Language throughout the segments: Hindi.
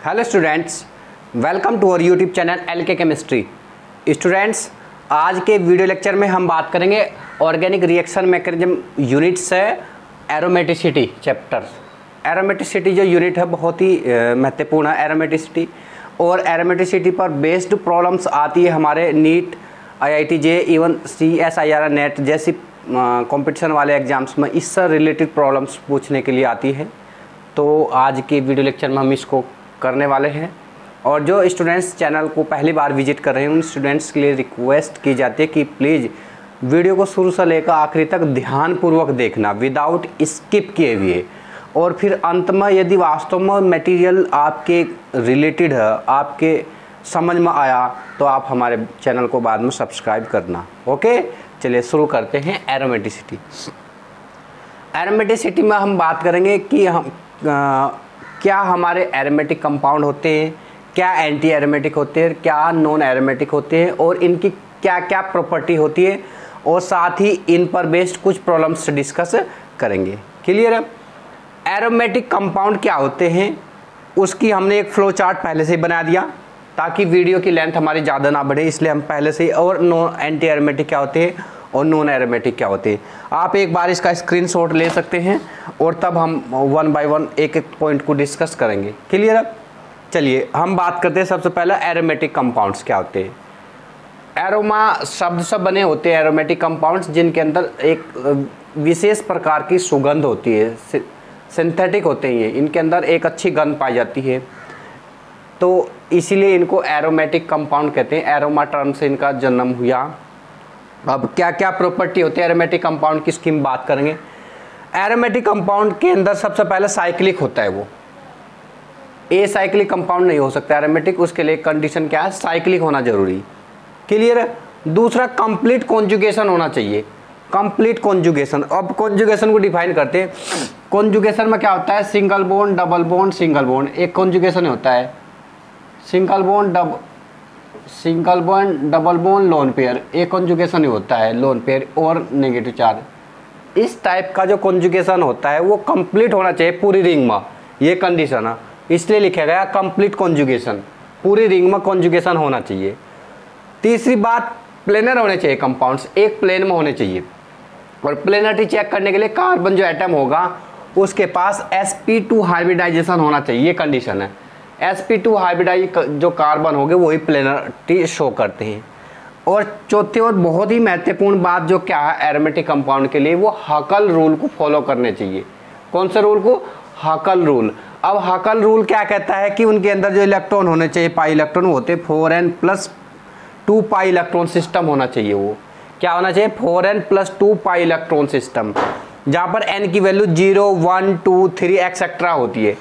Hello students, welcome to our YouTube channel L K chemistry. Students, आज के वीडियो लेक्चर में हम बात करेंगे ऑर्गेनिक रिएक्शन मैकेनिज्म यूनिट से एरोमेटिसिटी चैप्टर। एरोमेटिसिटी जो यूनिट है बहुत ही महत्वपूर्ण है। एरोमेटिसिटी और एरोमेटिसिटी पर बेस्ड प्रॉब्लम्स आती है हमारे नीट, IIT जे, इवन CSIR नेट जैसी कंपटीशन वाले एग्जाम्स में इससे रिलेटेड प्रॉब्लम्स पूछने के लिए आती है। तो आज के वीडियो लेक्चर में हम इसको करने वाले हैं। और जो स्टूडेंट्स चैनल को पहली बार विजिट कर रहे हैं उन स्टूडेंट्स के लिए रिक्वेस्ट की जाती है कि प्लीज़ वीडियो को शुरू से लेकर आखिरी तक ध्यानपूर्वक देखना, विदाउट स्किप किए हुए। और फिर अंत में यदि वास्तव में मटेरियल आपके रिलेटेड है, आपके समझ में आया, तो आप हमारे चैनल को बाद में सब्सक्राइब करना। ओके, चलिए शुरू करते हैं। एरोमेटिसिटी। एरोमेटिसिटी में हम बात करेंगे कि हम क्या हमारे एरोमेटिक कंपाउंड होते हैं, क्या एंटी एरोमेटिक होते हैं, क्या नॉन एरोमेटिक होते हैं और इनकी क्या क्या प्रॉपर्टी होती है, और साथ ही इन पर बेस्ड कुछ प्रॉब्लम्स डिस्कस करेंगे। क्लियर है? एरोमेटिक कंपाउंड क्या होते हैं उसकी हमने एक फ्लो चार्ट पहले से ही बना दिया ताकि वीडियो की लेंथ हमारी ज़्यादा ना बढ़े, इसलिए हम पहले से ही। और नॉन एंटी एरोमेटिक क्या होते हैं और नॉन एरोमेटिक क्या होते हैं, आप एक बार इसका स्क्रीनशॉट ले सकते हैं और तब हम वन बाय वन एक एक पॉइंट को डिस्कस करेंगे। क्लियर है? चलिए हम बात करते हैं सबसे पहले एरोमेटिक कंपाउंड्स क्या होते हैं। एरोमा शब्द से बने होते हैं एरोमेटिक कंपाउंड्स जिनके अंदर एक विशेष प्रकार की सुगंध होती है, सिंथेटिक होते हैं ये, इनके अंदर एक अच्छी गंध पाई जाती है, तो इसीलिए इनको एरोमेटिक कंपाउंड कहते हैं। एरोमा टर्म से इनका जन्म हुआ। अब क्या क्या प्रॉपर्टी होती है एरोमेटिक कंपाउंड की, इसकी हम बात करेंगे। एरोमेटिक कंपाउंड के अंदर सबसे पहले साइक्लिक होता है, वो एसाइक्लिक कंपाउंड नहीं हो सकता एरोमेटिक, उसके लिए कंडीशन क्या है, साइक्लिक होना जरूरी। क्लियर है? दूसरा, कंप्लीट कॉन्जुगेशन होना चाहिए। Complete conjugation. अब कॉन्जुगेशन को डिफाइन करते हैं। कॉन्जुगेशन में क्या होता है, single bond, double bond, single bond, एक कॉन्जुगेशन होता है। Single bond, double bond, lone pair, एक कॉन्जुगेशन होता है। लोन पेयर और नेगेटिव चार्ज, इस टाइप का जो कॉन्जुगेशन होता है वो कंप्लीट होना चाहिए पूरी रिंग में, ये कंडीशन है, इसलिए लिखा गया कंप्लीट कॉन्जुगेशन। पूरी रिंग में कॉन्जुगेशन होना चाहिए। तीसरी बात, प्लेनर होने चाहिए कंपाउंड्स, एक प्लेन में होने चाहिए। और प्लेनरिटी चेक करने के लिए कार्बन जो एटम होगा उसके पास sp2 हाइब्रिडाइजेशन होना चाहिए, ये कंडीशन है। sp2 हाइब्रिडाइज जो कार्बन होंगे वही प्लेनरिटी शो करते हैं। और चौथी और बहुत ही महत्वपूर्ण बात जो क्या है एरोमेटिक कंपाउंड के लिए, वो हकल रूल को फॉलो करने चाहिए। कौन से रूल को? हकल रूल। अब हकल रूल क्या कहता है कि उनके अंदर जो इलेक्ट्रॉन होने चाहिए, पाई इलेक्ट्रॉन होते, 4n+2 पाई इलेक्ट्रॉन सिस्टम होना चाहिए। वो क्या होना चाहिए? 4n+2 पाई इलेक्ट्रॉन सिस्टम, जहाँ पर n की वैल्यू 0, 1, 2, 3 एक्सेट्रा होती है।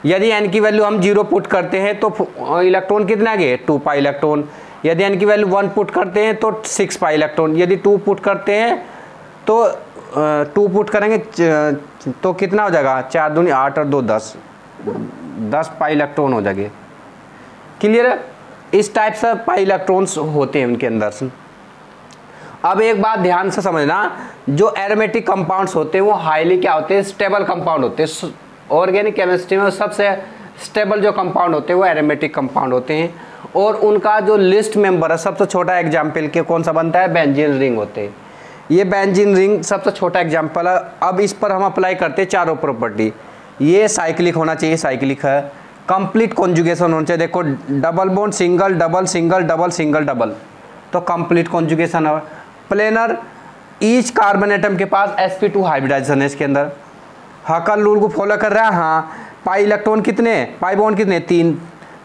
यदि n की वैल्यू हम 0 पुट करते हैं तो इलेक्ट्रॉन कितना गए? 2 पाई इलेक्ट्रॉन। यदि n की वैल्यू 1 पुट करते हैं तो 6 पाई इलेक्ट्रॉन। यदि 2 पुट करते हैं तो 2 पुट करेंगे तो कितना हो जाएगा? 4 दूनी 8 और 2 10 पाई इलेक्ट्रॉन हो जाएंगे। क्लियर है? इस टाइप से पाई इलेक्ट्रॉन्स होते हैं उनके अंदर से। अब एक बात ध्यान से समझना, जो एरोमेटिक कंपाउंड्स होते हैं वो हाईली क्या होते हैं? स्टेबल कंपाउंड होते हैं। ऑर्गेनिक केमिस्ट्री में सबसे स्टेबल जो कंपाउंड होते हैं वो एरोमेटिक कंपाउंड होते हैं। और उनका जो लिस्ट मेंबर है, सबसे छोटा एग्जाम्पल के कौन सा बनता है? बेंजीन रिंग होते हैं। ये बेंजीन रिंग सबसे छोटा एग्जाम्पल है। अब इस पर हम अप्लाई करते हैं चारों प्रॉपर्टी। ये साइक्लिक होना चाहिए, साइक्लिक है। कंप्लीट कॉन्जुगेशन होना चाहिए। देखो, double bond, single double, single double, single double, तो कंप्लीट कॉन्जुगेशन है। प्लेनर, ईच कार्बन एटम के पास sp2 हाइब्रिडाइजेशन है इसके अंदर। हकल रूल को फॉलो कर रहा है। हाँ, पाई इलेक्ट्रॉन कितने, पाई बॉन्ड कितने? 3,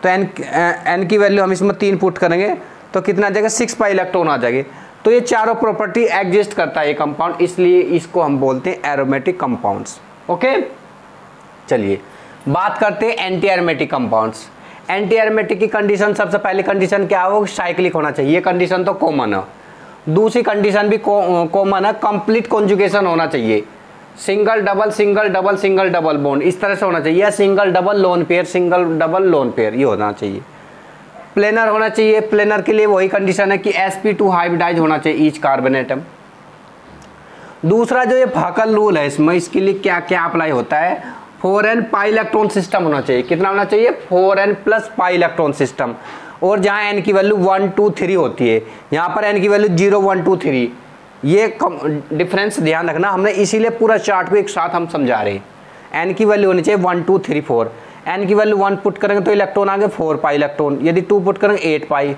तो n की वैल्यू हम इसमें 3 पुट करेंगे तो कितना आ जाएगा? 6 पाई इलेक्ट्रॉन आ जाएगी। तो ये चारों प्रॉपर्टी एग्जिस्ट करता है ये कंपाउंड, इसलिए इसको हम बोलते हैं एरोमेटिक कंपाउंड्स। ओके, चलिए बात करते हैं anti aromatic compounds. Anti aromatic की कंडीशन, सबसे पहली कंडीशन क्या हो? साइक्लिक होना चाहिए। ये कंडीशन तो कॉमन है। दूसरी कंडीशन भी कॉमन है, कंप्लीट कॉन्जुगेशन होना चाहिए। Single double, single double, single double bond, इस तरह से होना चाहिए। Single double lone pair, single double lone pair, ये होना चाहिए। प्लेनर होना चाहिए। प्लेनर के लिए वही कंडीशन है कि sp2 हाइब्रिडाइज होना चाहिए ईच कार्बन एटम। दूसरा जो ये हकल रूल है इसमें, इसके लिए क्या क्या अप्लाई होता है? 4n पाई इलेक्ट्रॉन सिस्टम होना चाहिए। कितना होना चाहिए? 4n plus pi electron system. और जहाँ n की वैल्यू 1 2 3 होती है, यहाँ पर n की वैल्यू 0 1 2 3, ये डिफरेंस ध्यान रखना, हमने इसीलिए पूरा चार्ट को एक साथ हम समझा रहे हैं। n की वैल्यू होनी चाहिए 1 2 3 4। n की वैल्यू 1 पुट करेंगे तो इलेक्ट्रॉन आगे 4 पाई इलेक्ट्रॉन, यदि 2 पुट करेंगे 8 पाई,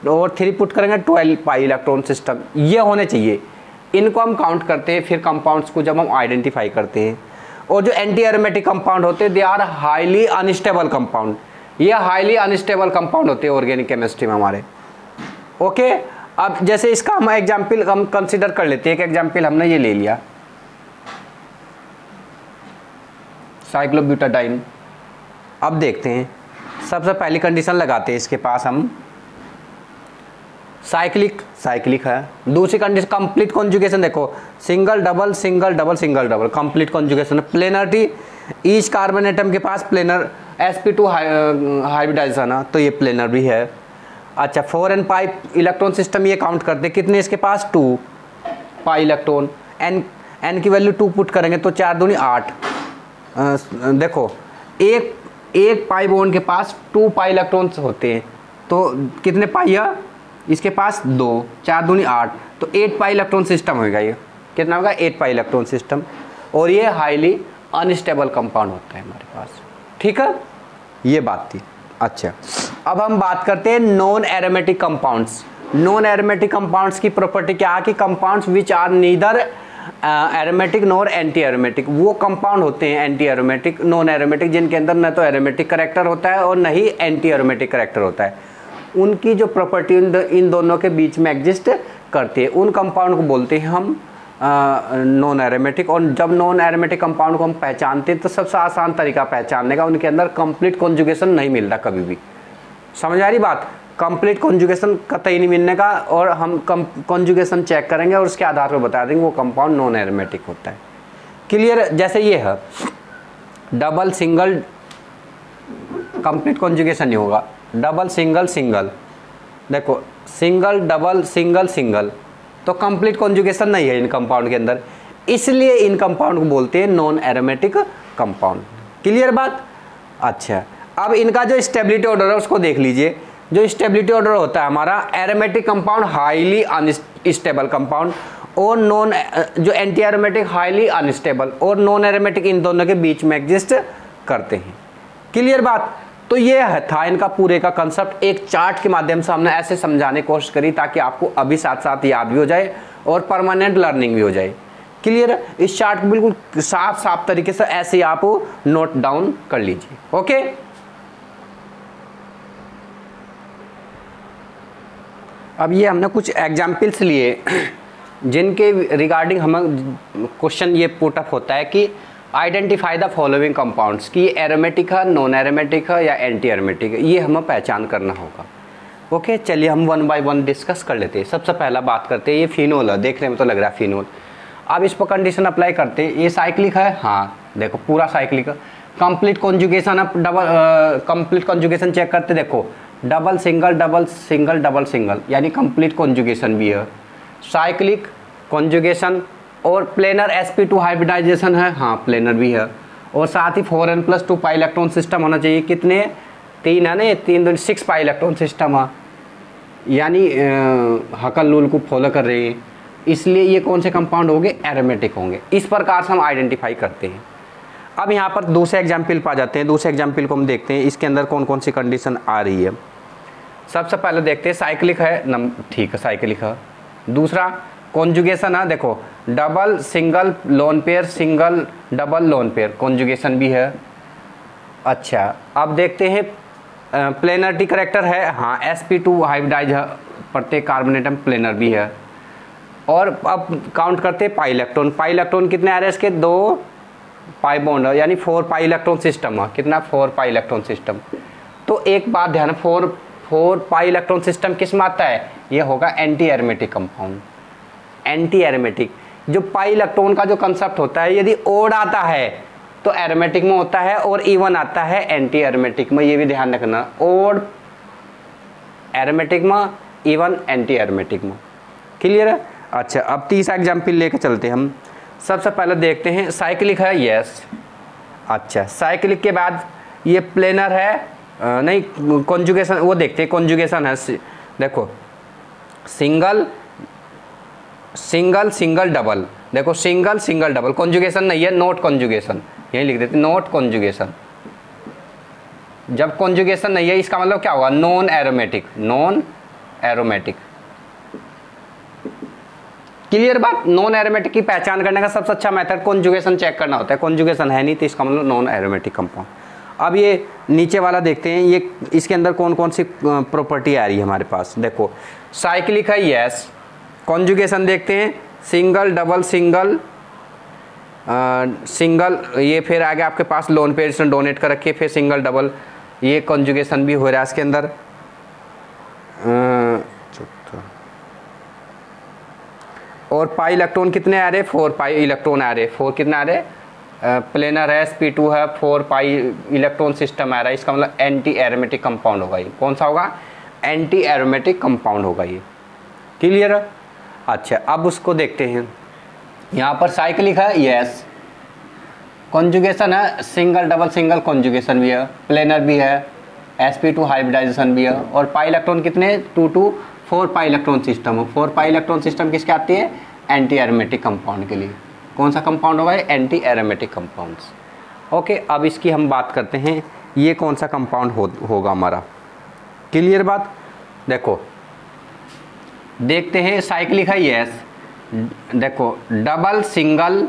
और 3 पुट करेंगे 12 पाई इलेक्ट्रॉन सिस्टम, ये होने चाहिए। इनको हम काउंट करते हैं फिर कंपाउंड्स को जब हम आइडेंटिफाई करते हैं। और जो एंटी एरोमेटिक कंपाउंड होते हैं they are highly unstable compound, ये हाईली अनस्टेबल कंपाउंड होते हैं ऑर्गेनिक केमिस्ट्री में हमारे। ओके, अब जैसे इसका हम एग्जाम्पल हम कंसिडर कर लेते हैं। एक एग्जाम्पल हमने ये ले लिया साइक्लोब्यूटाडाइन। अब देखते हैं, सबसे पहली कंडीशन लगाते हैं इसके पास हम साइक्लिक है। दूसरी कंडीशन कंप्लीट कॉन्जुगेशन, देखो single double single double single double, complete conjugation. Planarity, each carbon atom के पास प्लेनर sp2 हाइब्रिडाइजेशन है तो ये प्लेनर भी है। अच्छा, 4n पाई इलेक्ट्रॉन सिस्टम, ये काउंट करते कितने इसके पास 2 पाई इलेक्ट्रॉन। n की वैल्यू 2 पुट करेंगे तो 4 दूनी 8। देखो एक पाई बॉन्ड के पास 2 पाई इलेक्ट्रॉन्स होते हैं, तो कितने पाई है इसके पास? 2, 4 दूनी 8, तो 8 पाई इलेक्ट्रॉन सिस्टम होगा। ये कितना होगा? 8 पाई इलेक्ट्रॉन सिस्टम। और ये हाईली अनस्टेबल कंपाउंड होता है हमारे पास। ठीक है, ये बात थी। अच्छा, अब हम बात करते हैं non aromatic compounds. Non aromatic compounds की प्रॉपर्टी क्या है कि compounds which are neither aromatic nor anti aromatic, वो कंपाउंड होते हैं एंटी एरोमेटिक नॉन एरोमेटिक जिनके अंदर न तो एरोमेटिक करेक्टर होता है और न ही एंटी एरोमेटिक करेक्टर होता है। उनकी जो प्रॉपर्टी इन दोनों के बीच में एग्जिस्ट करती है, उन कंपाउंड को बोलते हैं हम नॉन एरोमेटिक। और जब नॉन एरोमेटिक कंपाउंड को हम पहचानते हैं तो सबसे आसान तरीका पहचानने का, उनके अंदर कंप्लीट कॉन्जुगेशन नहीं मिलता कभी भी। समझ आ रही बात? कंप्लीट कॉन्जुगेशन कतई नहीं मिलने का, और हम कॉन्जुगेशन चेक करेंगे और उसके आधार पर बता देंगे वो कंपाउंड नॉन एरोमेटिक होता है। क्लियर? जैसे ये है डबल सिंगल, कंप्लीट कॉन्जुगेशन नहीं होगा। डबल सिंगल सिंगल, देखो सिंगल डबल सिंगल सिंगल, तो कंप्लीट कॉन्जुगेशन नहीं है इन कंपाउंड के अंदर, इसलिए इन कंपाउंड को बोलते हैं नॉन एरोमेटिक कंपाउंड। क्लियर बात? अच्छा, अब इनका जो स्टेबिलिटी ऑर्डर है उसको देख लीजिए। जो स्टेबिलिटी ऑर्डर होता है हमारा, aromatic compound highly unstable compound, और नॉन जो एंटी एरोमेटिक हाईली अनस्टेबल, और नॉन एरोमेटिक इन दोनों के बीच में एग्जिस्ट करते हैं। क्लियर बात? तो ये था इनका पूरे का कंसेप्ट। एक चार्ट के माध्यम से हमने ऐसे समझाने की कोशिश करी ताकि आपको अभी साथ साथ याद भी हो जाए और परमानेंट लर्निंग भी हो जाए। क्लियर? इस चार्ट को बिल्कुल साफ तरीके से ऐसे आप नोट डाउन कर लीजिए। ओके, अब ये हमने कुछ एग्जाम्पल्स लिए जिनके रिगार्डिंग हमें क्वेश्चन ये पुट अप होता है कि आइडेंटिफाई द फॉलोइंग कंपाउंड्स, कि ये एरोमेटिक है, नॉन एरोमेटिक है या एंटी एरोमेटिक है, ये हमें पहचान करना होगा। ओके, चलिए हम 1 बाय 1 डिस्कस कर लेते हैं। सबसे पहला बात करते हैं, ये फिनोल है, देखने में तो लग रहा है फिनोल। अब इस पर कंडीशन अप्लाई करते हैं। ये साइक्लिक है, हाँ देखो पूरा साइक्लिक है। कंप्लीट कॉन्जुगेशन, अब डबल कंप्लीट कॉन्जुगेशन चेक करते, देखो double single double single double single, यानी कंप्लीट कॉन्जुगेशन भी है। साइक्लिक कॉन्जुगेशन और प्लेनर sp2 हाइब्रिडाइजेशन है, हाँ प्लेनर भी है। और साथ ही 4n + 2 पाई इलेक्ट्रॉन सिस्टम होना चाहिए। कितने? 3 है ना, 3 6 पाई इलेक्ट्रॉन सिस्टम है, यानी हकल रूल को फॉलो कर रहे हैं, इसलिए ये कौन से कंपाउंड होंगे? एरोमेटिक होंगे। इस प्रकार से हम आइडेंटिफाई करते हैं। अब यहाँ पर दूसरे एग्जाम्पल पा जाते हैं। दूसरे एग्जाम्पल को हम देखते हैं, इसके अंदर कौन कौन सी कंडीशन आ रही है। सबसे पहले देखते हैं, साइक्लिक है, ठीक है साइक्लिक है। दूसरा कॉन्जुगेशन है, देखो double single lone pair single double lone pair, conjugation भी है। अच्छा, अब देखते हैं प्लेनरिटी करेक्टर है, हाँ sp2 हाइब्रिडाइज है, प्रत्येक कार्बन एटम प्लेनर भी है। और अब काउंट करते हैं पाई इलेक्ट्रॉन। पाई इलेक्ट्रॉन कितने आ रहे हैं इसके? 2 पाई बॉन्ड है, यानी 4 पाई इलेक्ट्रॉन सिस्टम है। कितना? 4 पाई इलेक्ट्रॉन सिस्टम। तो एक बात ध्यान, 4 पाई इलेक्ट्रॉन सिस्टम किस में आता है? ये होगा anti aromatic compound. Anti aromatic, जो पाई इलेक्ट्रॉन का जो कंसेप्ट होता है, यदि ओड आता है तो एरोमेटिक में होता है और इवन आता है एंटी एरोमेटिक में, ये भी ध्यान रखना। ओड एरोमेटिक में, इवन एंटी एरोमेटिक में। क्लियर है? अच्छा, अब तीसरा एग्जाम्पल लेके चलते हैं हम। सबसे पहले देखते हैं, साइक्लिक है, यस। अच्छा, साइक्लिक के बाद ये प्लेनर है, नहीं कॉन्जुगेशन वो देखते हैं, कॉन्जुगेशन है। देखो सिंगल सिंगल सिंगल डबल, देखो सिंगल सिंगल डबल, कॉन्जुगेशन नहीं है, नॉट कॉन्जुगेशन, यही लिख देते नॉट कॉन्जुगेशन। जब कॉन्जुगेशन नहीं है इसका मतलब क्या होगा, non aromatic, non aromatic. Clear बात। नॉन एरोमेटिक की पहचान करने का सबसे अच्छा मेथड कॉन्जुगेशन चेक करना होता है, कॉन्जुगेशन है नहीं तो इसका मतलब नॉन एरोमेटिक कंपाउंड। अब ये नीचे वाला देखते हैं, ये इसके अंदर कौन कौन सी प्रॉपर्टी आ रही है हमारे पास। देखो साइक्लिक है, यस। कॉन्जुगेशन देखते हैं, सिंगल डबल सिंगल सिंगल, ये फिर आगे आपके पास लोन पेयर इसने डोनेट कर रखी है, फिर सिंगल डबल, ये कॉन्जुगेशन भी हो रहा है इसके अंदर। और पाई इलेक्ट्रॉन कितने आ रहे, 4 पाई इलेक्ट्रॉन आ रहे, 4 कितने आ रहे, प्लेनर है, sp2 है, 4 पाई इलेक्ट्रॉन सिस्टम आ रहा है, इसका मतलब एंटी एरोमेटिक कंपाउंड होगा ये। कौन सा होगा, एंटी एरोमेटिक कंपाउंड होगा ये। क्लियर है। अच्छा अब उसको देखते हैं, यहाँ पर साइक्लिक है, यस। कॉन्जुगेशन है, सिंगल डबल सिंगल कॉन्जुगेशन भी है, प्लेनर भी है, sp2 हाइब्रिडाइजेशन भी है। और पाई इलेक्ट्रॉन कितने, 2 to 4 पाई इलेक्ट्रॉन सिस्टम हो। 4 पाई इलेक्ट्रॉन सिस्टम किसके आती है, एंटी एरोमेटिक कंपाउंड के लिए। कौन सा कंपाउंड होगा, एंटी एरोमेटिक कंपाउंड्स। ओके अब इसकी हम बात करते हैं, ये कौन सा कंपाउंड होगा हमारा। क्लियर बात। देखो देखते हैं, साइक्लिक है, यस। देखो डबल सिंगल,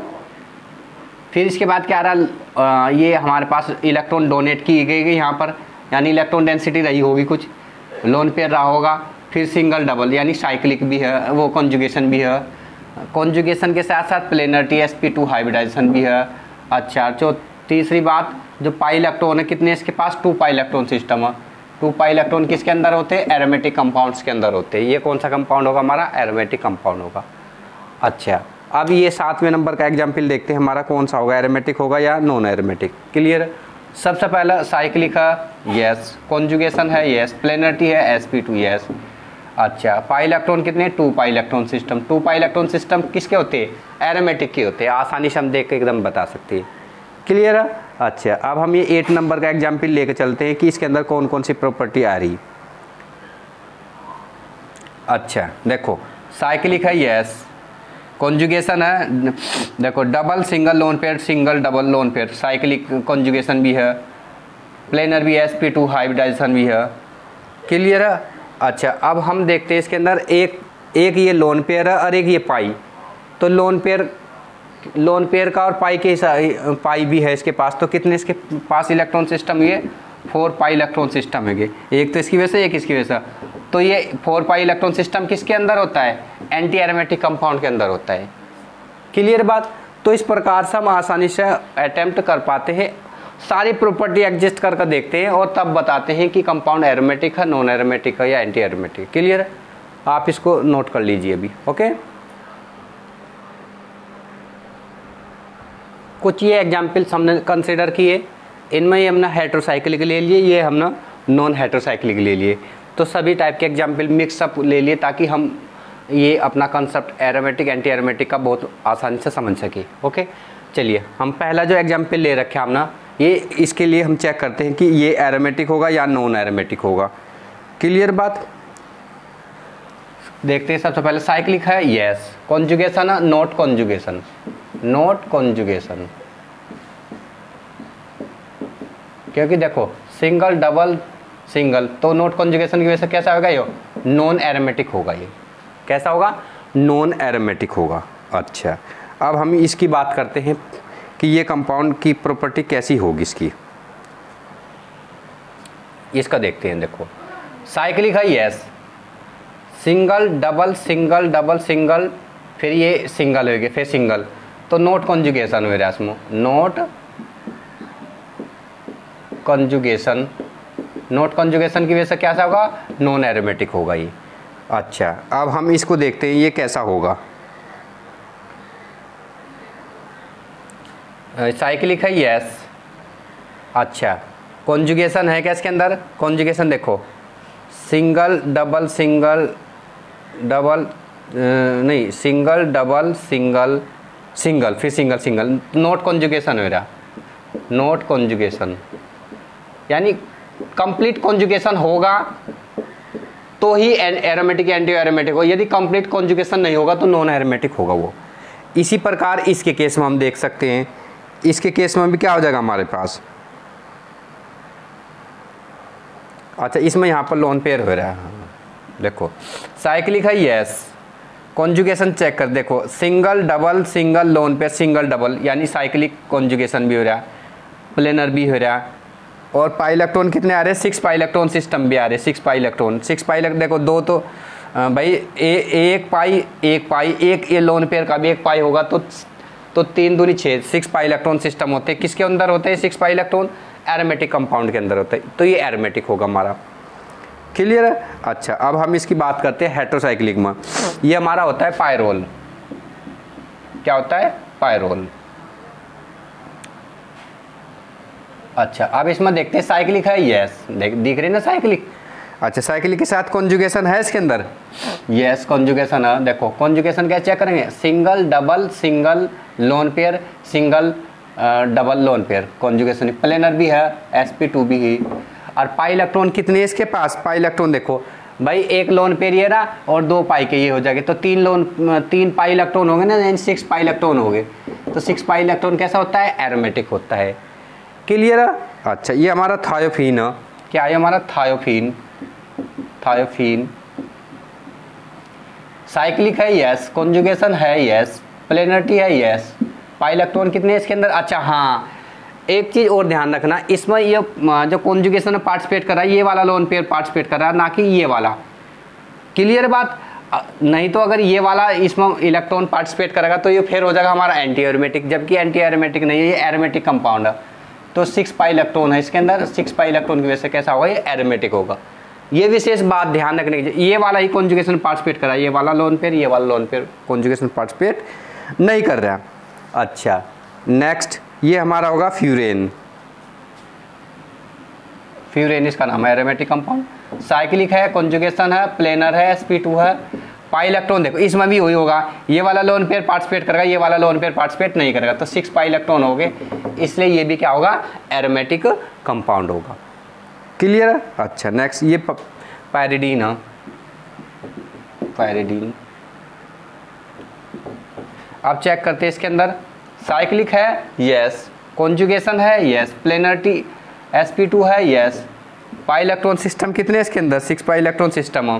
फिर इसके बाद क्या आ रहा, ये हमारे पास इलेक्ट्रॉन डोनेट की गई यहाँ पर, यानी इलेक्ट्रॉन डेंसिटी रही होगी कुछ, लोन पेयर रहा होगा, फिर सिंगल डबल यानी साइक्लिक भी है, वो कॉन्जुगेशन भी है। कॉन्जुगेशन के साथ साथ प्लेनरिटी sp2 हाइब्रिडाइजेशन भी है। अच्छा जो तीसरी बात, जो पाई इलेक्ट्रॉन है कितने इसके पास, 2 पाई इलेक्ट्रॉन सिस्टम है। 2 पाई इलेक्ट्रॉन किसके अंदर होते हैं, एरोमेटिक कंपाउंड्स के अंदर होते हैं। ये कौन सा कंपाउंड होगा हमारा, एरोमेटिक कंपाउंड होगा। अच्छा अब ये 7वें नंबर का एग्जाम्पल देखते हैं, हमारा कौन सा होगा, एरोमेटिक होगा या नॉन एरोमेटिक। क्लियर। सबसे पहला साइक्लिक है, यस। कॉन्जुगेशन है, यस। प्लेनरिटी है, sp2, यस। अच्छा पाई इलेक्ट्रॉन कितने, 2 pi electron system. 2 pi electron system किसके होते हैं, एरोमेटिक के होते हैं। आसानी से हम देख के एकदम बता सकते हैं। क्लियर है। अच्छा अब हम ये 8 नंबर का एग्जाम्पल लेके चलते हैं कि इसके अंदर कौन कौन सी प्रॉपर्टी आ रही। अच्छा देखो साइक्लिक है, यस। कॉन्जुगेशन है, देखो double single lone pair, single double lone pair, cyclic conjugation भी है, प्लेनर भी है, sp2 हाइब्रिडाइजेशन भी है। क्लियर है। अच्छा अब हम देखते हैं इसके अंदर एक ये लोन पेयर है और एक ये पाई। तो लोन पेयर का और पाई के पाई भी है इसके पास, तो कितने इसके पास इलेक्ट्रॉन सिस्टम, ये 4 पाई इलेक्ट्रॉन सिस्टम है। एक तो इसकी वजह से, एक इसकी वजह से। तो ये 4 पाई इलेक्ट्रॉन सिस्टम किसके अंदर होता है, एंटी एरोमेटिक कंपाउंड के अंदर होता है। क्लियर बात। तो इस प्रकार से हम आसानी से अटेम्प्ट कर पाते हैं, सारी प्रॉपर्टी एडजस्ट करके देखते हैं और तब बताते हैं कि कंपाउंड एरोमेटिक है, नॉन एरोमेटिक है या एंटी एरोमेटिक। क्लियर है। आप इसको नोट कर लीजिए अभी। ओके कुछ ये एग्जाम्पल्स हमने कंसिडर किए, इनमें ये हमने हेटेरोसाइक्लिक ले लिए, ये हमने नॉन हेटेरोसाइक्लिक ले लिए। तो सभी टाइप के एग्जाम्पल मिक्सअप ले लिए ताकि हम ये अपना कंसेप्ट एरोमेटिक एंटी एरोमेटिक का बहुत आसानी से समझ सके। ओके चलिए हम पहला जो एग्जाम्पल ले रखे हमने, ये इसके लिए हम चेक करते हैं कि ये एरोमेटिक होगा या नॉन एरोमेटिक होगा। क्लियर बात। देखते हैं सबसे पहले साइक्लिक है, यस। कॉन्जुगेशन है, नॉट कॉन्जुगेशन, नॉट कॉन्जुगेशन। क्योंकि देखो सिंगल डबल सिंगल, तो नॉट कॉन्जुगेशन की वजह से कैसा होगा, ये नॉन एरोमेटिक होगा। ये कैसा होगा, नॉन एरोमेटिक होगा। अच्छा अब हम इसकी बात करते हैं कि ये कंपाउंड की प्रॉपर्टी कैसी होगी इसकी, इसका देखते हैं। देखो साइक्लिक है, yes. Single double single double single, फिर ये सिंगल हो गया, फिर सिंगल, तो नॉट कॉन्जुगेशन हो रहा है इसमें, नॉट कॉन्जुगेशन। नॉट कॉन्जुगेशन की वजह से कैसा होगा, नॉन एरोमेटिक होगा ये। अच्छा अब हम इसको देखते हैं ये कैसा होगा। साइक्लिक है, यस। अच्छा कॉन्जुगेशन है क्या इसके अंदर, कॉन्जुगेशन देखो सिंगल डबल सिंगल डबल, नहीं सिंगल डबल सिंगल सिंगल, फिर सिंगल सिंगल, नॉट कॉन्जुगेशन हो रहा। नोट कॉन्जुगेशन, यानी कंप्लीट कॉन्जुगेशन होगा तो ही एरोमेटिक एंटी एरोमेटिक हो, यदि कंप्लीट कॉन्जुगेशन नहीं होगा तो नॉन एरोमेटिक होगा वो। इसी प्रकार इसके केस में हम देख सकते हैं, इसके केस में भी क्या हो जाएगा हमारे पास, अच्छा इसमें यहाँ पर लोन पेयर हो रहा है, देखो साइक्लिक है यस, कॉन्जुगेशन चेक कर देखो, single double single lone pair single double, यानी साइक्लिक कॉन्जुगेशन भी हो रहा है, प्लेनर भी हो रहा है, और पाई इलेक्ट्रॉन कितने आ रहे हैं, 6 पाई इलेक्ट्रॉन सिस्टम भी आ रहे हैं, 6 पाई इलेक्ट्रॉन, 6 पाई देखो दो तो भाई एक पाई एक ये लोन पेयर का भी एक पाई होगा तो 3 दूनी 6, 6 पाई इलेक्ट्रॉन सिस्टम होते हैं, किसके अंदर होते हैं 6 पाई इलेक्ट्रॉन, एरोमेटिक कंपाउंड के अंदर होता है, तो ये एरोमेटिक होगा हमारा, क्लियर है। अच्छा अब हम इसकी बात करते हैं हेट्रोसाइक्लिक में, ये हमारा होता है पायरोल, क्या होता है पायरोल। अच्छा अब इसमें देखते हैं साइक्लिक है यस, दिख रही ना साइक्लिक, अच्छा साइक्लिक के साथ कॉन्जुगेशन है इसके अंदर, यस कॉन्जुगेशन है, देखो कॉन्जुगेशन क्या चेक करेंगे, single double single lone pair single double lone pair conjugation, planar भी है, sp2 भी है, और पाई इलेक्ट्रॉन कितने इसके पास, पाई इलेक्ट्रॉन देखो भाई एक लोन पेयर ये रहा और 2 पाई के ये हो जाएंगे, तो 3 पाई इलेक्ट्रॉन होंगे ना, 6 पाई इलेक्ट्रॉन हो गए, तो 6 पाई इलेक्ट्रॉन कैसा होता है एरोमेटिक होता है, क्लियर है। अच्छा ये हमारा थायोफीन है, क्या है हमारा थायोफीन, थायोफीन साइक्लिक है यस, कॉन्जुगेशन है यस, प्लेनरिटी है यस, पाई इलेक्ट्रॉन कितने इसके अंदर, अच्छा हाँ एक चीज़ और ध्यान रखना, इसमें ये जो कॉन्जुगेशन में पार्टिसिपेट कर रहा है ये वाला लोन पेयर पार्टिसिपेट कर रहा है, ना कि ये वाला, क्लियर बात, नहीं तो अगर ये वाला इसमें इलेक्ट्रॉन पार्टिसिपेट करेगा तो ये फिर हो जाएगा हमारा एंटी एरोमेटिक, जबकि एंटी एरोमेटिक नहीं है, ये एरोमेटिक कंपाउंड है, तो 6 पाई इलेक्ट्रॉन है इसके अंदर, 6 पाई इलेक्ट्रॉन की वजह से कैसा होगा ये एरोमेटिक होगा। ये विशेष बात ध्यान रखने की, ये वाला ही कॉन्जुगेशन पार्टिसिपेट कर रहा है, ये वाला लोन पेयर, ये वाला लोन पेयर कॉन्जुगेशन पार्टिसिपेट नहीं कर रहा। अच्छा नेक्स्ट ये हमारा होगा फ्यूरेन, फ्यूरेन इसका नाम है एरोमेटिक कंपाउंड, साइक्लिक है, कॉन्जुगेशन है, प्लेनर है, sp2 है, पाई इलेक्ट्रॉन देखो इसमें भी वही होगा, ये वाला लोन पेयर पार्टिसिपेट करेगा, ये वाला लोन पेयर पार्टिसिपेट नहीं करेगा, तो 6 पाई इलेक्ट्रॉन हो गए, इसलिए ये भी क्या होगा एरोमेटिक कंपाउंड होगा, क्लियर है। अच्छा नेक्स्ट ये पायरिडीन है, पायरिडीन, अब चेक करते हैं इसके अंदर, साइक्लिक है यस, कॉन्जुगेशन है यस, प्लेनरिटी sp2 है यस, पाई इलेक्ट्रॉन सिस्टम कितने इसके अंदर 6 पाई इलेक्ट्रॉन सिस्टम हो,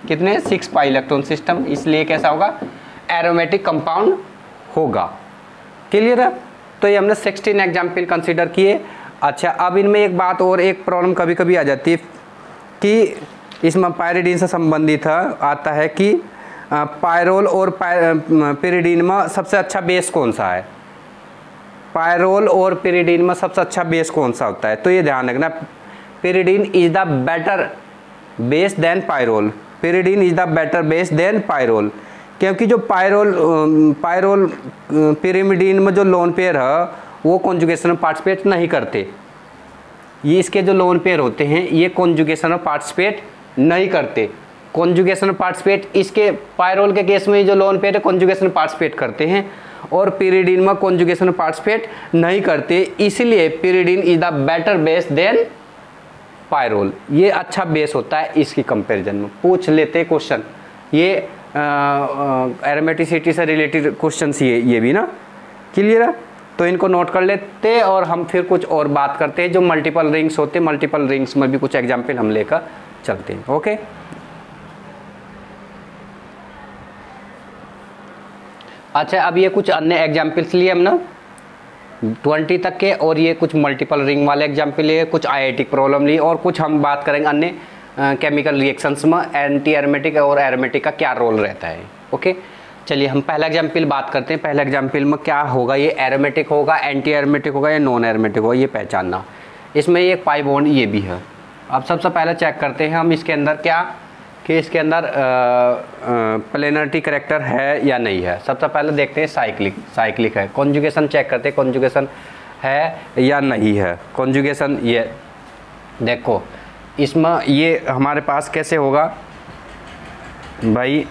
कितने 6 पाई इलेक्ट्रॉन सिस्टम, इसलिए कैसा होगा एरोमेटिक कंपाउंड होगा, क्लियर है। तो ये हमने 16 एग्जाम्पल कंसीडर किए। अच्छा अब इनमें एक बात और, एक प्रॉब्लम कभी कभी आ जाती है कि इसमें पायरिडीन से संबंधित आता है कि पायरोल और पिरिडीन में सबसे अच्छा बेस कौन सा है, पायरोल और पिरिडीन में सबसे अच्छा बेस कौन सा होता है, तो ये ध्यान रखना pyridine is the better base than pyrrole, pyridine is the better base than pyrrole, क्योंकि जो पायरोल पिरिमिडीन में जो लोन पेयर है वो कॉन्जुगेशन में पार्टिसिपेट नहीं करते, ये इसके जो लोन पेयर होते हैं ये कॉन्जुगेशन में पार्टिसिपेट नहीं करते, कॉन्जुगेशन में पार्टिसिपेट इसके पायरोल के केस में जो लोन पेयर है कॉन्जुगेशन में पार्टिसिपेट करते हैं, और पिरिडीन में कॉन्जुगेशन में पार्टिसिपेट नहीं करते, इसलिए pyridine is the better base than pyrrole, ये अच्छा बेस होता है इसकी कंपैरिजन में, पूछ लेते क्वेश्चन, ये एरोमेटिसिटी से रिलेटेड क्वेश्चन ये भी ना, क्लियर है। तो इनको नोट कर लेते और हम फिर कुछ और बात करते हैं, जो मल्टीपल रिंग्स होते हैं, मल्टीपल रिंग्स में भी कुछ एग्जाम्पल हम लेकर चलते हैं, ओके। अच्छा अब ये कुछ अन्य एग्जाम्पल्स लिए हम ना 20 तक के, और ये कुछ मल्टीपल रिंग वाले एग्जाम्पल लिए, कुछ आईआईटी प्रॉब्लम ली, और कुछ हम बात करेंगे अन्य केमिकल रिएक्शंस में एंटी एरोमेटिक और एरोमेटिक का क्या रोल रहता है, ओके। चलिए हम पहला एग्जाम्पल बात करते हैं, पहला एग्जाम्पल में क्या होगा, ये एरोमेटिक होगा, एंटी एरोमेटिक होगा या नॉन एरोमेटिक होगा, ये पहचानना। इसमें एक पाई बॉन्ड ये भी है। अब सबसे पहले चेक करते हैं हम इसके अंदर क्या, कि इसके अंदर प्लेनरिटी करेक्टर है या नहीं है। सबसे पहले देखते हैं साइक्लिक है, कॉन्जुगेशन चेक करते हैं कॉन्जुगेशन है या नहीं है। कॉन्जुगेशन ये देखो इसमें ये हमारे पास कैसे होगा भाई,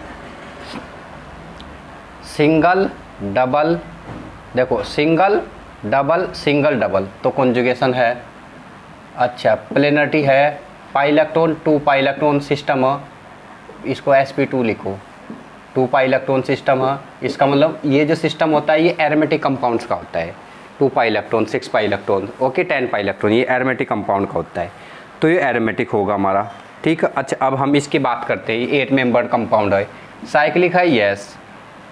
सिंगल डबल, देखो सिंगल डबल सिंगल डबल तो कॉन्जुगेशन है। अच्छा प्लेनरिटी है, pi electron 2 pi electron system है, इसको sp2 लिखो, 2 पाई इलेक्ट्रॉन सिस्टम है। इसका मतलब ये जो सिस्टम होता है ये एरोमेटिक कंपाउंड्स का होता है, 2 pi electron, 6 pi electron, okay 10 pi electron, ये एरोमेटिक कंपाउंड का होता है, तो ये एरोमेटिक होगा हमारा, ठीक है। अच्छा अब हम इसकी बात करते हैं, 8 मेंबर्ड कंपाउंड है, साइक्लिक है, यस।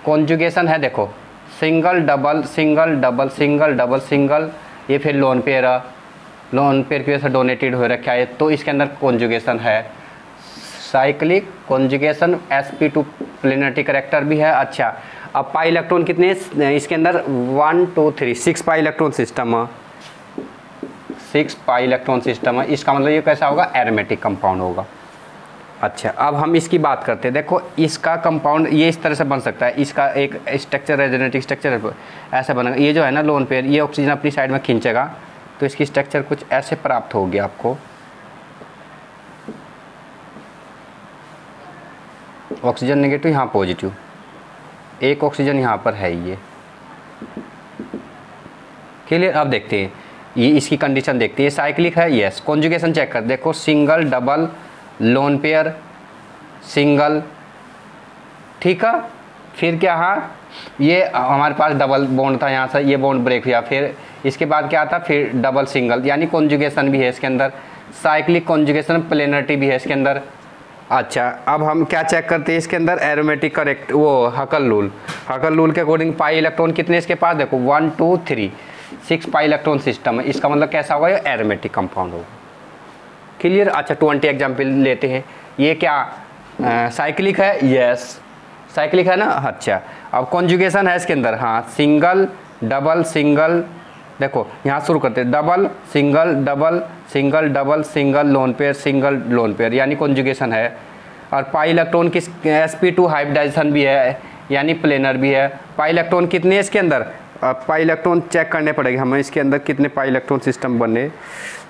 कॉन्जुगेशन है, देखो single double single double single double single, ये फिर लोन पेयर है, लोन पेयर की वजह से डोनेटेड हो रखा है, तो इसके अंदर कॉन्जुगेशन है। Cyclic conjugation sp2 planarity character भी है। अच्छा अब पाई इलेक्ट्रॉन कितने इसके अंदर 1 2 3 6 पाई इलेक्ट्रॉन सिस्टम है, 6 पाई इलेक्ट्रॉन सिस्टम है, इसका मतलब ये कैसा होगा, एरोमेटिक कंपाउंड होगा। अच्छा अब हम इसकी बात करते हैं, देखो इसका कंपाउंड ये इस तरह से बन सकता है, इसका एक स्ट्रक्चर रेजोनेटिक स्ट्रक्चर ऐसा बनेगा, ये जो है ना लोन पेयर, ये ऑक्सीजन अपनी साइड में खींचेगा तो इसकी स्ट्रक्चर कुछ ऐसे प्राप्त होगी आपको, ऑक्सीजन नेगेटिव यहाँ पॉजिटिव, एक ऑक्सीजन यहाँ पर है ये, क्लियर। अब देखते हैं ये इसकी कंडीशन देखते हैं, साइक्लिक है, यस। कॉन्जुगेशन चेक कर, देखो single double lone pair single, ठीक है। फिर क्या, हाँ ये हमारे पास डबल बॉन्ड था, यहाँ से ये बॉन्ड ब्रेक हुआ, फिर इसके बाद क्या आता, फिर डबल सिंगल, यानी कॉन्जुगेशन भी है इसके अंदर, साइक्लिक कॉन्जुगेशन प्लेनरिटी भी है इसके अंदर। अच्छा अब हम क्या चेक करते हैं इसके अंदर, एरोमेटिक करेक्ट वो हकल रूल के अकॉर्डिंग पाई इलेक्ट्रॉन कितने इसके पास, देखो 1 2 3 6 पाई इलेक्ट्रॉन सिस्टम है, इसका मतलब कैसा होगा, ये एरोमेटिक कंपाउंड होगा, क्लियर। अच्छा 20 एग्जाम्पल लेते हैं, ये क्या साइक्लिक है, यस साइक्लिक है ना। अच्छा अब कॉन्जुगेशन है इसके अंदर, हाँ सिंगल डबल सिंगल, देखो यहाँ शुरू करते हैं, double single double single double single lone pair single lone pair, यानी कॉन्जुगेशन है। और पाई इलेक्ट्रॉन की sp2 हाइब्रिडाइजेशन भी है, यानी प्लेनर भी है। पाई इलेक्ट्रॉन कितने इसके अंदर, पाई इलेक्ट्रॉन चेक करने पड़ेंगे हमें, इसके अंदर कितने पाई इलेक्ट्रॉन सिस्टम बने,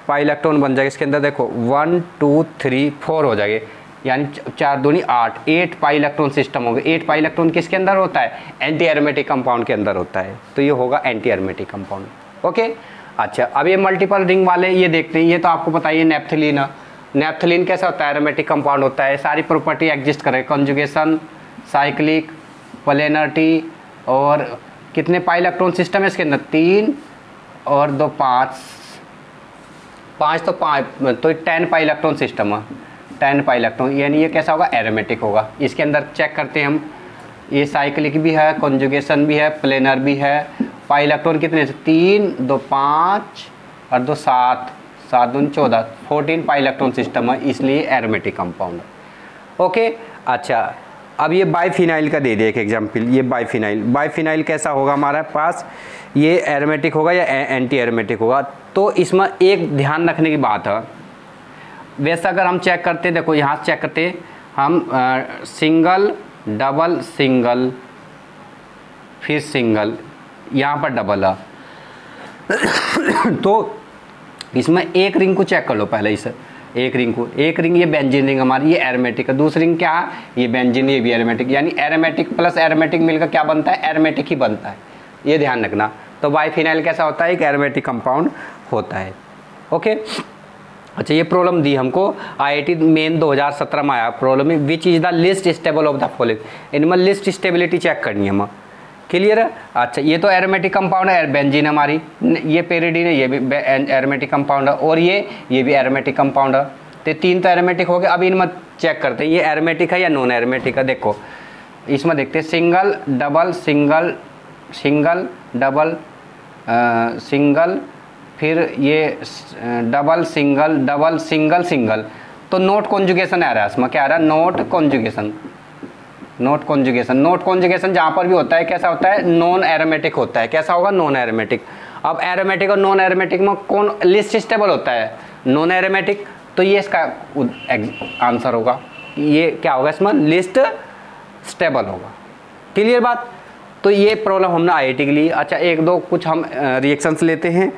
पाई इलेक्ट्रॉन बन जाएगा इसके अंदर, देखो 1 2 3 4 हो जाएंगे, यानी 4 दूनी 8 पाई इलेक्ट्रॉन सिस्टम हो गए। 8 पाई इलेक्ट्रॉन किसके अंदर होता है, एंटी एरोमेटिक कंपाउंड के अंदर होता है, तो ये होगा एंटी एरोमेटिक कंपाउंड, ओके। अच्छा अब ये मल्टीपल रिंग वाले ये देखते हैं, ये तो आपको पता ही है नेप्थलीन है। नेप्थलीन कैसा होता है, एरोमेटिक कंपाउंड होता है, सारी प्रॉपर्टी एग्जिस्ट करे, कॉन्जुगेशन, साइक्लिक, प्लेनरिटी, और कितने पाई इलेक्ट्रॉन सिस्टम है इसके अंदर, 3 और 2 5 तो 10 पाई इलेक्ट्रॉन सिस्टम है, 10 पाई इलेक्ट्रॉन, यानी ये कैसा होगा, एरोमेटिक होगा। इसके अंदर चेक करते हैं हम, ये साइक्लिक भी है, कॉन्जुगेशन भी है, प्लेनर भी है। पाई इलेक्ट्रॉन कितने, 3 2 5 और 2 7 7 2 14 14 पाई इलेक्ट्रॉन सिस्टम है, इसलिए एरोमेटिक कंपाउंड है, ओके। अच्छा अब ये बाइफिनाइल का दे दिया एक एग्जाम्पल, ये बाइफिनाइल कैसा होगा हमारे पास, ये एरोमेटिक होगा या एंटी एरोमेटिक होगा। तो इसमें एक ध्यान रखने की बात है, वैसे अगर हम चेक करते, देखो यहाँ से चेक करते हम, सिंगल डबल सिंगल फिर सिंगल, यहाँ पर डबल है तो इसमें एक रिंग को चेक कर लो पहले, इस एक रिंग ये बेंजीन रिंग हमारी, ये एरोमेटिक है। दूसरी रिंग क्या है, ये बेंजीन, ये भी एरोमेटिक, यानी एरोमेटिक प्लस एरोमेटिक मिलकर क्या बनता है, एरोमेटिक ही बनता है, ये ध्यान रखना। तो बाइफिनाइल कैसा होता है, एक एरोमेटिक कंपाउंड होता है, ओके। अच्छा ये प्रॉब्लम दी हमको IIT मेन 2017 में आया, प्रॉब्लम में which is the list stable of the following, इनमें लिस्ट स्टेबिलिटी चेक करनी है हमें, क्लियर है। अच्छा ये तो एरोमेटिक कंपाउंड है, बेंजीन हमारी, ये पेरिडीन है, ये भी एरोमेटिक कंपाउंड है, और ये भी एरोमेटिक कंपाउंड है। तो 3 तो एरोमेटिक हो गए। अब इनमें चेक करते हैं ये एरोमेटिक है या नॉन एरोमेटिक है। देखो इसमें देखते हैं single double single single double single, फिर ये डबल सिंगल सिंगल, तो नोट कॉन्जुगेशन आ रहा है इसमें, क्या आ रहा है, नोट कॉन्जुगेशन जहाँ पर भी होता है कैसा होता है, नॉन एरोमेटिक होता है। कैसा होगा, नॉन एरोमेटिक। अब एरोमेटिक और नॉन एरोमेटिक में कौन लिस्ट स्टेबल होता है, नॉन एरोमेटिक, तो ये इसका आंसर होगा, ये क्या होगा इसमें, लिस्ट स्टेबल होगा, क्लियर बात। तो ये प्रॉब्लम हमने IIT के लिए। अच्छा एक दो कुछ हम रिएक्शंस लेते हैं,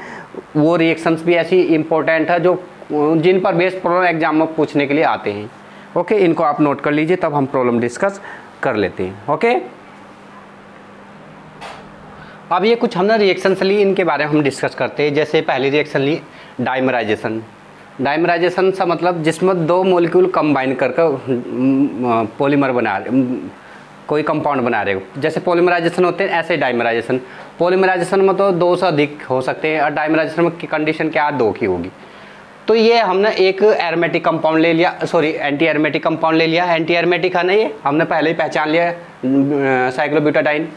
वो रिएक्शंस भी ऐसी इंपॉर्टेंट है जो जिन पर बेस्ड प्रॉब्लम एग्जाम में पूछने के लिए आते हैं, ओके। इनको आप नोट कर लीजिए, तब हम प्रॉब्लम डिस्कस कर लेते हैं, ओके। अब ये कुछ हमने रिएक्शंस ली, इनके बारे में हम डिस्कस करते हैं। जैसे पहली रिएक्शन ली डाइमराइजेशन। डाइमराइजेशन का मतलब जिसमें दो मॉलिक्यूल कंबाइन करके पॉलीमर बना रहे, कोई कंपाउंड बना रहे हो। जैसे पॉलीमराइजेशन होते हैं ऐसे डाइमराइजेशन। पॉलीमराइजेशन में तो 2 से अधिक हो सकते हैं और डाइमराइजेशन में की कंडीशन क्या 2 की होगी। तो ये हमने एक एरोमेटिक कंपाउंड ले लिया, सॉरी एंटी एरोमेटिक कंपाउंड ले लिया। एंटी एरोमेटिक है ना, ये हमने पहले ही पहचान लिया साइक्लोब्यूटाडाइन।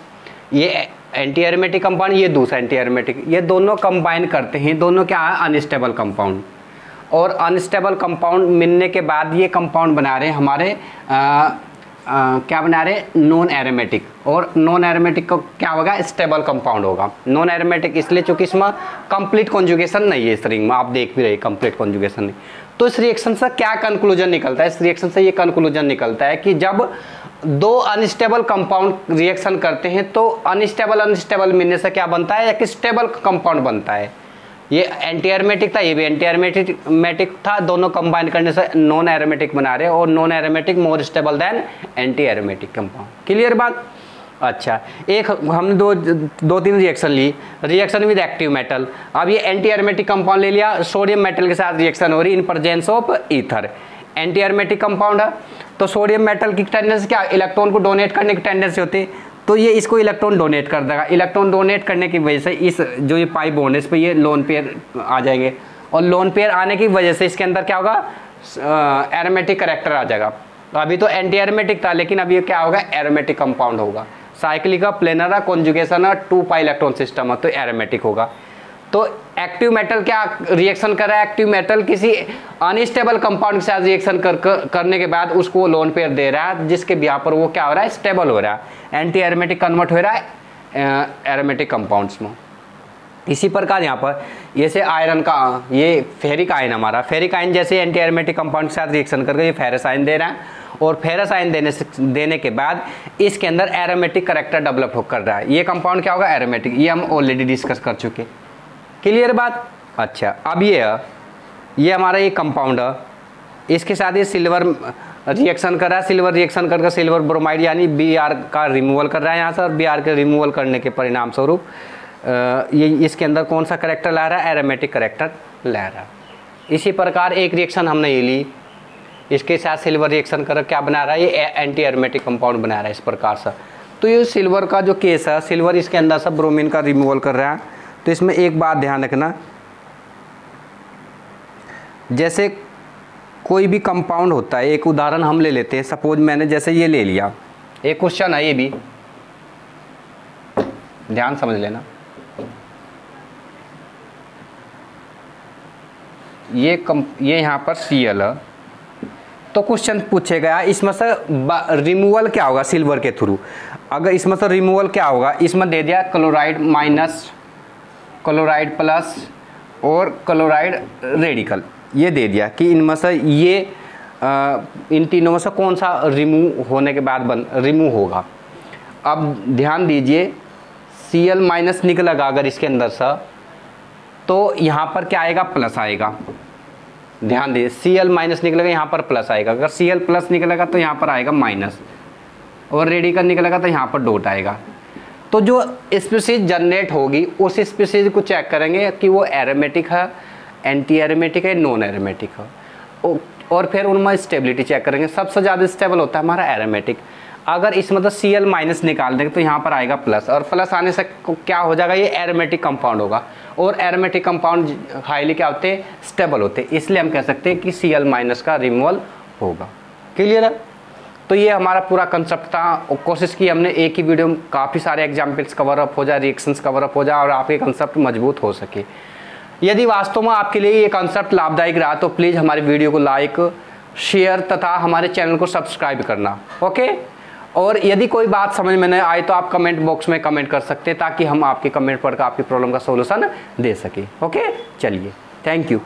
ये एंटी एरोमेटिक कंपाउंड, ये दूसरा एंटी एरोमेटिक, ये दोनों कंबाइन करते हैं। दोनों क्या है, अनस्टेबल कंपाउंड। और अनस्टेबल कंपाउंड मिलने के बाद ये कंपाउंड बना रहे हैं हमारे क्या बना रहे, नॉन एरोमेटिक। और नॉन एरोमेटिक को क्या होगा, स्टेबल कंपाउंड होगा। नॉन एरोमेटिक इसलिए चूंकि इसमें कंप्लीट कॉन्जुगेशन नहीं है इस रिंग में, आप देख भी रहे कंप्लीट कॉन्जुगेशन नहीं। तो इस रिएक्शन से क्या कंक्लूजन निकलता है, इस रिएक्शन से ये कंक्लूजन निकलता है कि जब 2 अनस्टेबल कंपाउंड रिएक्शन करते हैं तो अनस्टेबल मिलने से क्या बनता है, एक स्टेबल कंपाउंड बनता है। ये एंटी एरोमेटिक था, ये भी एंटी एरोमेटिक था, दोनों कंबाइन करने से नॉन एरोमेटिक बना रहे हैं। और non aromatic more stable than anti aromatic compound. Clear बात। अच्छा, एक हमने दो तीन रिएक्शन ली। Reaction with active metal. अब ये एंटी एरोमेटिक कंपाउंड ले लिया, सोडियम मेटल के साथ रिएक्शन हो रही in presence of ether. Anti aromatic compound है तो सोडियम मेटल की टेंडेंसी क्या, इलेक्ट्रॉन को डोनेट करने की टेंडेंसी होती है। तो ये इसको इलेक्ट्रॉन डोनेट कर देगा। इलेक्ट्रॉन डोनेट करने की वजह से इस जो ये पाई बॉन्ड है इस पर ये लोन पेयर आ जाएंगे। और लोन पेयर आने की वजह से इसके अंदर क्या होगा, एरोमेटिक कैरेक्टर आ जाएगा। अभी तो एंटी एरोमेटिक था, लेकिन अभी ये क्या होगा, एरोमेटिक कंपाउंड होगा। साइक्लिक का प्लेनर कॉन्जुगेशन है, 2 पाई इलेक्ट्रॉन सिस्टम है, तो एरोमेटिक होगा। तो एक्टिव मेटल क्या रिएक्शन कर रहा है, एक्टिव मेटल किसी अनस्टेबल कंपाउंड के साथ रिएक्शन करने के बाद उसको लोन पेयर दे रहा है, जिसके बिहार पर वो क्या हो रहा है, स्टेबल हो रहा है, एंटी एरोमेटिक कन्वर्ट हो रहा है एरोमेटिक कंपाउंड्स में। इसी प्रकार यहाँ पर जैसे आयरन का, ये फेरिक आयन हमारा, फेरिक आयन जैसे एंटी एरोमेटिक कंपाउंड के साथ रिएक्शन करके ये फेरस आयन दे रहा है। और फेरस आयन देने के बाद इसके अंदर एरोमेटिक कैरेक्टर डेवलप कर रहा है। ये कंपाउंड क्या होगा, एरोमेटिक। ये हम ऑलरेडी डिस्कस कर चुके। क्लियर बात। अच्छा, अब ये हमारा ये कंपाउंड है, इसके साथ ये सिल्वर रिएक्शन कर रहा है। सिल्वर रिएक्शन करके सिल्वर ब्रोमाइड यानी Br का रिमूवल कर रहा है यहाँ से। और Br के रिमूवल करने के परिणाम स्वरूप ये इसके अंदर कौन सा करेक्टर ला रहा है, एरोमेटिक करेक्टर ला रहा है। इसी प्रकार एक रिएक्शन हमने ये ली, इसके साथ सिल्वर रिएक्शन कर क्या बना रहा है, ये एंटी एरोमेटिक कंपाउंड बना रहा है इस प्रकार से। तो ये सिल्वर का जो केस है, सिल्वर इसके अंदर से ब्रोमीन का रिमूवल कर रहा है। तो इसमें एक बात ध्यान रखना, जैसे कोई भी कंपाउंड होता है, एक उदाहरण हम ले लेते हैं। सपोज मैंने जैसे ये ले लिया, एक क्वेश्चन है, ये भी ध्यान समझ लेना। ये यहाँ पर Cl है, तो क्वेश्चन पूछेगा इसमें से रिमूवल क्या होगा सिल्वर के थ्रू। अगर इसमें से रिमूवल क्या होगा, इसमें दे दिया क्लोराइड माइनस, क्लोराइड प्लस और क्लोराइड रेडिकल, ये दे दिया कि इनमें से ये इन तीनों में से कौन सा रिमूव होने के बाद रिमूव होगा। अब ध्यान दीजिए, Cl माइनस निकलेगा अगर इसके अंदर से, तो यहाँ पर क्या आएगा, प्लस आएगा। ध्यान दीजिए, Cl माइनस निकलेगा, यहाँ पर प्लस आएगा। अगर Cl प्लस निकलेगा तो यहाँ पर आएगा माइनस, और रेडिकल निकलेगा तो यहाँ पर डॉट आएगा। तो जो स्पीसीज जनरेट होगी उस स्पीसीज को चेक करेंगे कि वो एरोमेटिक है, एंटी एरोमेटिक है, नॉन एरोमेटिक है। और फिर उनमें स्टेबिलिटी चेक करेंगे। सबसे ज़्यादा स्टेबल होता है हमारा एरोमेटिक। अगर इसमें तो Cl माइनस निकाल देंगे तो यहाँ पर आएगा प्लस, और प्लस आने से क्या हो जाएगा, ये एरोमेटिक कंपाउंड होगा। और एरोमेटिक कंपाउंड हाईली क्या होते हैं, स्टेबल होते हैं। इसलिए हम कह सकते हैं कि Cl माइनस का रिमूवल होगा। क्लियर है। तो ये हमारा पूरा कंसेप्ट था। और कोशिश की हमने एक ही वीडियो में काफ़ी सारे एग्जाम्पल्स कवर अप हो जाए, रिएक्शंस कवर अप हो जाए और आपके कंसेप्ट मजबूत हो सके। यदि वास्तव में आपके लिए ये कंसेप्ट लाभदायक रहा तो प्लीज़ हमारे वीडियो को लाइक, शेयर तथा हमारे चैनल को सब्सक्राइब करना। ओके। और यदि कोई बात समझ में नहीं आए तो आप कमेंट बॉक्स में कमेंट कर सकते हैं, ताकि हम आपके कमेंट पर आपकी प्रॉब्लम का सोल्यूशन दे सकें। ओके, चलिए, थैंक यू।